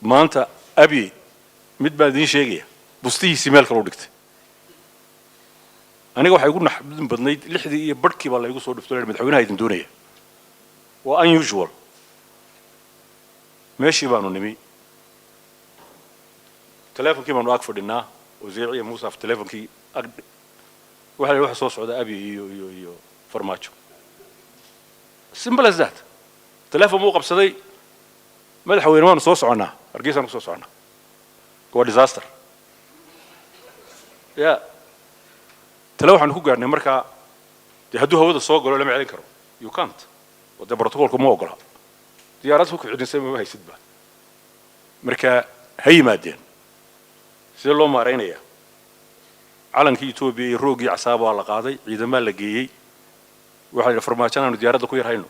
maanta abi mid baa idin sheegaya bustihiisii meel kale u dhigtay aniga waxay igu naxdin badnayd 6 iyo barkii baa la igu soo dhiftay madaxweynaha idin doonaya waa unusual meeshii baanu nimi telefonkii baanu ag fadhinaa wasiir iyo Muuse af telefonkii ag waxa soo socda abi iyo farmaajo simple as that telefon muu qabsaday madaxweyne waanu soo soconaa argeysaan ku soo soconaa waa disaster ya tala waxaan ku gaarnay markaa hadduu hawada soo galo lama celin karo you can't wada protocolku ma ogola diyaaraddu ku cidisay ma haysid ba marka hay maadeen si loo maareynaya calankii Itoobiya iyo roogii casaabo la qaaday ciidamada la geeyay waxa la farmaajanaanu diyaaradda ku yarhayno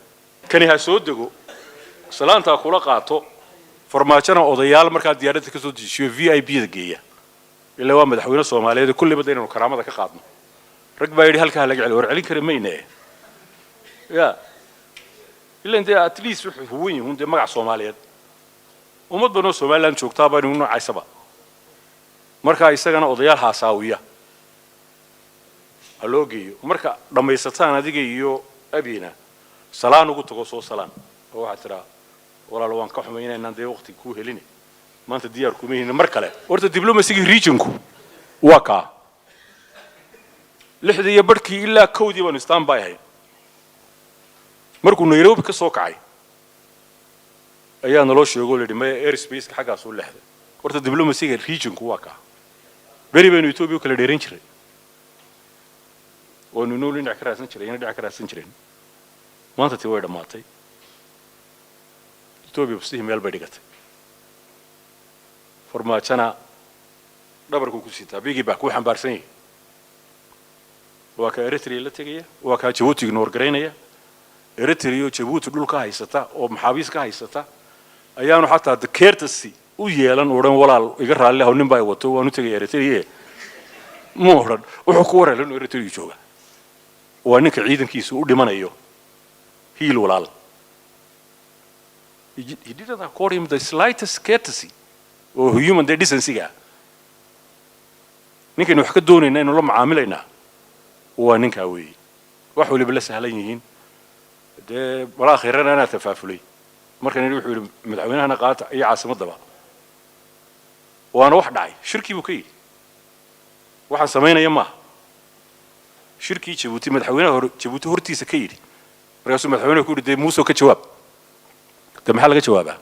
kani ha soo dego salaanta kula qaato farmaajana odayaal markaa diyaaradda ka soo dejiyo VIP da geeya ilaa waa madaxweyne Soomaaliyeed kulli bada inuu karaamada ka qaadno rag baa yiri halka laga celin karo maynee ya ilaa inta at least wuxuu weyn yahay inta magac Soomaaliyeed ummad badan oo Soomaaliland joogtaa baa inuu noocaysaba marka isagana odayaal haasaawiya aloogiyo marka dhamaysataan adiga iyo abiina salaan ugu tago soo salaan oo waxa tira walaalo waan ka xumaynaynaa inaan waqti ku helin maanta diyaar kuma yihiin mar kale horta diplomacy regionku waa ka 6 iyo barkii ilaa 1 baan standby ahay markuu Nairobi ka soo kacay ayaa naloo sheego leeyahay airspace ka xagaas u leexday horta diplomacy regionku waa ka bari baynu Itoobiya kala dheerin jiray oo nunu dhinac ka raadsan jiray maanta tii way dhamaatay Itoobiya bustihi meel bay dhigatay farmaajana dhabarku ku sitaa bigi baa ku xambaarsan yahay waa ka Eritrea la tagaya waa ka Djibouti ignoor gareynaya Eritrea iyo Djibouti dhulka haysata oo maxaabiis ka haysata ayaanu xataa dekeertasi u yeelan oo dhan walaal iga raali ah nin baa wato waanu tagay Eritrea mooran wuxuu ku wareelan Eritrea jooga waa ninka ciidankiisu u dhimanayo hiil walaal he didn't accord him the slightest courtesy or human decency ninkan wax ka doonayna inuu la macaamilayna waa ninka weey wax waliba la sahlan yihiin de wala khayran ana tafaafulay markan wuxuu yiri madaxweynaha qaata iyo caasimadaba waana wax dhacay shirkii buu ka yiri waxaan sameynaya ma shirkii Djibouti madaxweynaha Djibouti hortiisa ka yiri markaasuu madaxweynaha ku yiri Muuse ka jawaab maxaa laga jawaabaa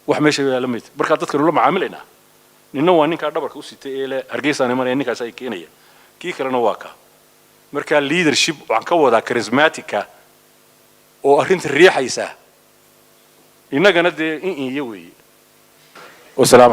wax meesha la mid marka dadka la macaamilayna ninna waa ninka dhabarka u sitay ee Hargeysa imanaya ninkaas ay keenaya kii kalena waa ka marka leadership waxaan ka wada charismatica oo arrinta riixaysa inagana de in iyo weey wasalaam